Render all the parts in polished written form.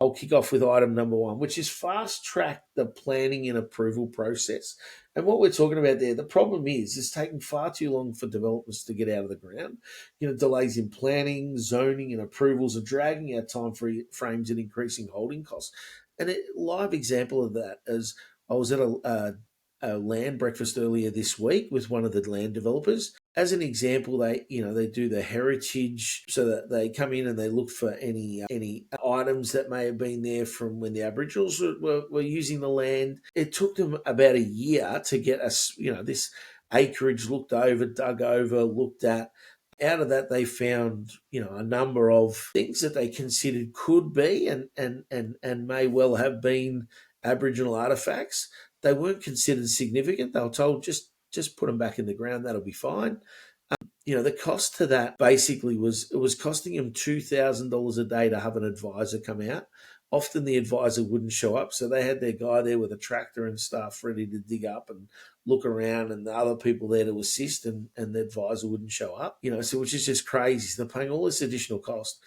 I'll kick off with item number one, which is fast track the planning and approval process. And what we're talking about there, the problem is it's taking far too long for developments to get out of the ground. Delays in planning, zoning, and approvals are dragging out time frames and increasing holding costs. And a live example of that is I was at a land breakfast earlier this week with one of the land developers. As an example, they do the heritage, so that they come in and they look for any items that may have been there from when the Aboriginals were using the land. It took them about a year to get us, this acreage looked over, dug over, looked at. Out of that, they found, a number of things that they considered could be and may well have been Aboriginal artifacts. They weren't considered significant. They were told just put them back in the ground. That'll be fine. The cost to that basically was costing him $2,000 a day to have an advisor come out. Often the advisor wouldn't show up, so they had their guy there with a tractor and stuff ready to dig up and look around, and the other people there to assist, and the advisor wouldn't show up. So which is just crazy. So they're paying all this additional cost.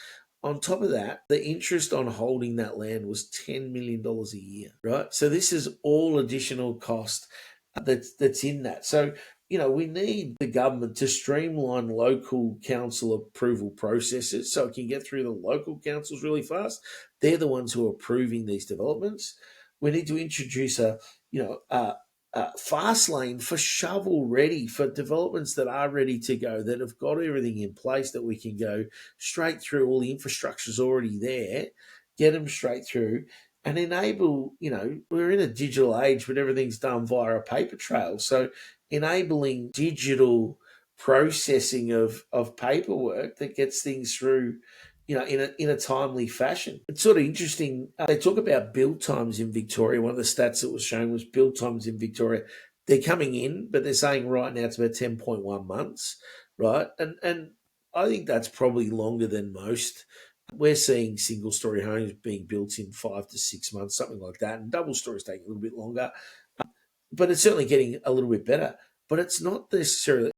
On top of that, the interest on holding that land was $10 million a year, right? So this is all additional cost that's in that. So, we need the government to streamline local council approval processes so it can get through the local councils really fast. They're the ones who are approving these developments. We need to introduce a fast lane for shovel ready, for developments that are ready to go, that have got everything in place, that we can go straight through. All the infrastructure's already there, get them straight through and enable, we're in a digital age, but everything's done via a paper trail. So enabling digital processing of paperwork that gets things through, in a timely fashion. It's sort of interesting. They talk about build times in Victoria. One of the stats that was shown was build times in Victoria. They're coming in, but they're saying right now it's about 10.1 months, right? And I think that's probably longer than most. We're seeing single-story homes being built in 5 to 6 months, something like that, and double stories take a little bit longer. But it's certainly getting a little bit better. But it's not necessarily